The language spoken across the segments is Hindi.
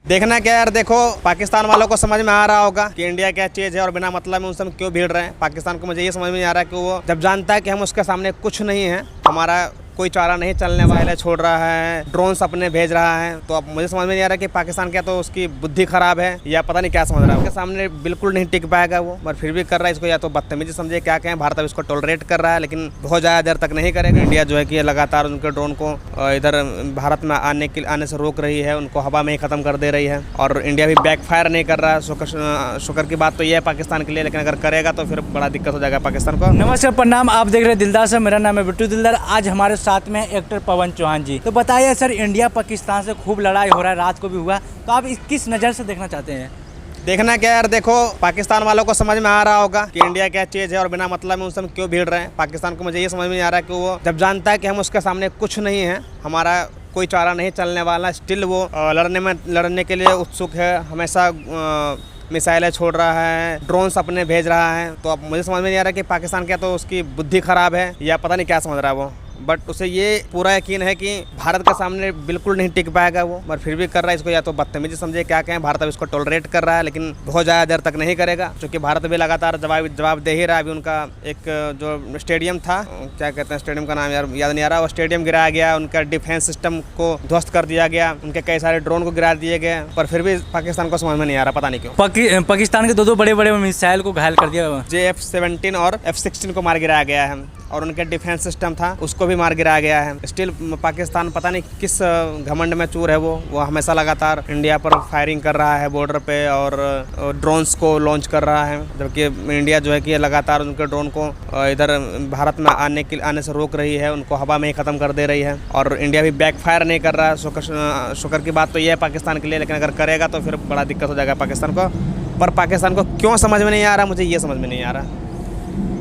देखना क्या यार, देखो पाकिस्तान वालों को समझ में आ रहा होगा कि इंडिया क्या चीज़ है और बिना मतलब में उनसे हम क्यों भीड़ रहे हैं। पाकिस्तान को मुझे ये समझ में नहीं आ रहा है कि वो जब जानता है कि हम उसके सामने कुछ नहीं है, हमारा कोई चारा नहीं चलने वाला, छोड़ रहा है, ड्रोन्स अपने भेज रहा है, तो अब मुझे समझ में नहीं आ रहा कि पाकिस्तान क्या तो उसकी बुद्धि खराब है या पता नहीं क्या समझ रहा है। उसके सामने बिल्कुल नहीं टिक पाएगा वो, पर फिर भी कर रहा है इसको, या तो बदतमीजी समझे क्या कहें। भारत अब इसको टॉलरेट कर रहा है लेकिन बहुत ज़्यादा देर तक नहीं करेगा। इंडिया जो है कि लगातार उनके ड्रोन को इधर भारत में आने से रोक रही है, उनको हवा में ही ख़त्म कर दे रही है और इंडिया भी बैकफायर नहीं कर रहा है। शुक्र की बात तो ये है पाकिस्तान के लिए, लेकिन अगर करेगा तो फिर बड़ा दिक्कत हो जाएगा पाकिस्तान को। नमस्कार, प्रणाम, आप देख रहे हैं दिलदार से, मेरा नाम है बिट्टू दिलदार। आज हमारे साथ में एक्टर पवन चौहान जी। तो बताइए सर, इंडिया पाकिस्तान से खूब लड़ाई हो रहा है, रात को भी हुआ, तो आप किस नज़र से देखना चाहते हैं? देखना क्या यार, देखो पाकिस्तान वालों को समझ में आ रहा होगा कि इंडिया क्या चीज़ है और बिना मतलब में उनसे हम क्यों भीड़ रहे हैं। पाकिस्तान को मुझे ये समझ में नहीं आ रहा है कि वो जब जानता है कि हम उसके सामने कुछ नहीं है, हमारा कोई चारा नहीं चलने वाला, स्टिल वो लड़ने के लिए उत्सुक है, हमेशा मिसाइलें छोड़ रहा है, ड्रोन्स अपने भेज रहा है। तो अब मुझे समझ में नहीं आ रहा कि पाकिस्तान क्या तो उसकी बुद्धि खराब है या पता नहीं क्या समझ रहा है वो, बट उसे ये पूरा यकीन है कि भारत के सामने बिल्कुल नहीं टिक पाएगा वो, पर फिर भी कर रहा है इसको, या तो बदतमीजी समझे क्या कहें। भारत अब इसको टॉलरेट कर रहा है लेकिन बहुत ज़्यादा देर तक नहीं करेगा, क्योंकि भारत भी लगातार जवाब दे ही रहा है। अभी उनका एक जो स्टेडियम था, क्या कहते हैं स्टेडियम का नाम याद नहीं आ रहा, वो स्टेडियम गिराया गया, उनका डिफेंस सिस्टम को ध्वस्त कर दिया गया, उनके कई सारे ड्रोन को गिरा दिए गए, पर फिर भी पाकिस्तान को समझ में नहीं आ रहा, पता नहीं क्यों। पाकिस्तान के दो बड़े मिसाइल को घायल कर दिया। F-17 और F-16 को मार गिराया गया है और उनके डिफेंस सिस्टम था उसको भी मार गिराया गया है। स्टिल पाकिस्तान पता नहीं किस घमंड में चूर है वो हमेशा लगातार इंडिया पर फायरिंग कर रहा है बॉर्डर पे और ड्रोन्स को लॉन्च कर रहा है, जबकि इंडिया जो है कि लगातार उनके ड्रोन को इधर भारत में आने से रोक रही है, उनको हवा में ही ख़त्म कर दे रही है और इंडिया भी बैकफायर नहीं कर रहा है। शुक्र की बात तो ये है पाकिस्तान के लिए, लेकिन अगर करेगा तो फिर बड़ा दिक्कत हो जाएगा पाकिस्तान को। पर पाकिस्तान को क्यों समझ में नहीं आ रहा, मुझे ये समझ में नहीं आ रहा।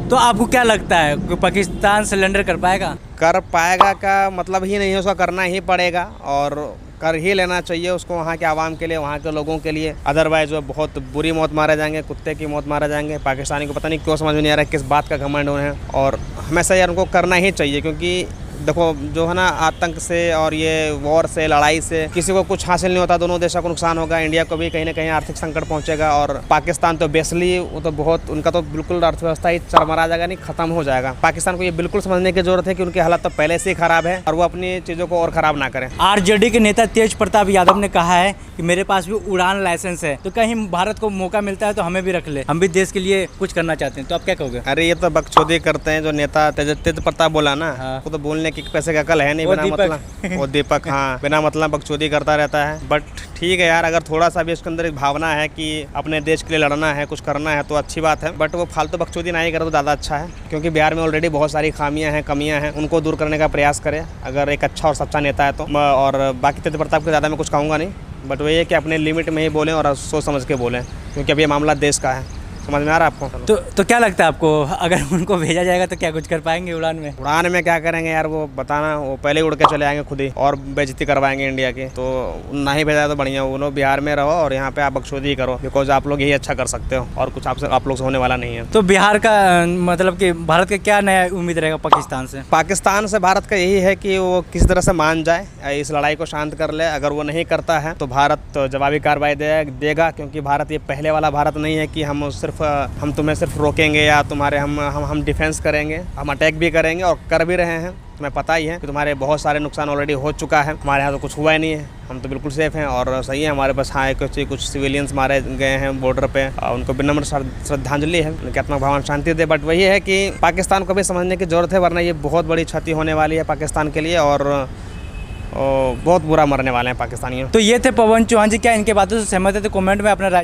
तो आपको क्या लगता है कि पाकिस्तान सिलेंडर कर पाएगा? कर पाएगा का मतलब ही नहीं है, उसका करना ही पड़ेगा और कर ही लेना चाहिए उसको, वहाँ के आवाम के लिए, वहाँ के लोगों के लिए। अदरवाइज वो बहुत बुरी मौत मारे जाएंगे, कुत्ते की मौत मारे जाएंगे। पाकिस्तानी को पता नहीं क्यों समझ में नहीं आ रहा है किस बात का घमंड है, और हमेशा यार उनको करना ही चाहिए, क्योंकि देखो जो है ना, आतंक से और ये वॉर से, लड़ाई से किसी को कुछ हासिल नहीं होता, दोनों देशों को नुकसान होगा, इंडिया को भी कहीं ना कहीं आर्थिक संकट पहुंचेगा और पाकिस्तान तो बेसली वो तो बहुत, उनका तो बिल्कुल अर्थव्यवस्था ही चरमरा जाएगा, नहीं खत्म हो जाएगा। पाकिस्तान को ये बिल्कुल समझने की जरूरत है कि उनकी हालत तो पहले से ही खराब है और वो अपनी चीज़ों को और ख़राब ना करें। आरजेडी के नेता तेज प्रताप यादव ने कहा है कि मेरे पास भी उड़ान लाइसेंस है, तो कहीं भारत को मौका मिलता है तो हमें भी रख ले, हम भी देश के लिए कुछ करना चाहते हैं। तो आप क्या कहोगे? अरे ये तो बकचोदी करते हैं जो नेता तेज प्रताप बोला ना, वो तो बोलने की पैसे का कल है नहीं, बिना मतलब वो दीपक हाँ बिना मतलब बकचोदी करता रहता है। बट ठीक है यार, अगर थोड़ा सा भी उसके अंदर एक भावना है कि अपने देश के लिए लड़ना है, कुछ करना है, तो अच्छी बात है, बट वो फालतू बकचोदी नहीं करे तो ज़्यादा अच्छा है, क्योंकि बिहार में ऑलरेडी बहुत सारी खामियां हैं, कमियां हैं, उनको दूर करने का प्रयास करे अगर एक अच्छा और सच्चा नेता है तो। और बाकी तेज प्रताप को ज़्यादा मैं कुछ कहूँगा नहीं, बट वो ये कि अपने लिमिट में ही बोलें और सोच समझ के बोलें, क्योंकि अभी ये मामला देश का है। समझ में आ रहा है आपको? तो क्या लगता है आपको, अगर उनको भेजा जाएगा तो क्या कुछ कर पाएंगे उड़ान में? उड़ान में क्या करेंगे यार, वो बताना, वो पहले उड़ के चले आएंगे खुद ही और बेइज्जती करवाएंगे इंडिया की, तो ना ही भेजा तो बढ़िया। वो लोग बिहार में रहो और यहाँ पे आप बकचोदी ही करो, बिकॉज आप लोग यही अच्छा कर सकते हो और कुछ आप लोग से होने वाला नहीं है। तो बिहार का मतलब कि भारत का क्या नया उम्मीद रहेगा पाकिस्तान से? पाकिस्तान से भारत का यही है कि वो किसी तरह से मान जाए, इस लड़ाई को शांत कर ले। अगर वो नहीं करता है तो भारत जवाबी कार्रवाई देगा, क्योंकि भारत ये पहले वाला भारत नहीं है कि हम तुम्हें सिर्फ रोकेंगे या तुम्हारे हम डिफेंस करेंगे, हम अटैक भी करेंगे और कर भी रहे हैं। तुम्हें पता ही है कि तुम्हारे बहुत सारे नुकसान ऑलरेडी हो चुका है, हमारे यहाँ तो कुछ हुआ ही नहीं है, हम तो बिल्कुल सेफ हैं और सही है। हमारे पास हाँ कुछ सिविलियंस मारे गए हैं बॉर्डर पे, उनको विनम्र श्रद्धांजलि है, उनकी आत्मा भगवान शांति दे। बट वही है कि पाकिस्तान को भी समझने की जरूरत है, वरना ये बहुत बड़ी क्षति होने वाली है पाकिस्तान के लिए और बहुत बुरा मरने वाले हैं पाकिस्तानियों। तो ये थे पवन चौहान जी, क्या इनके बातों से सहमत है? तो कमेंट में अपना राय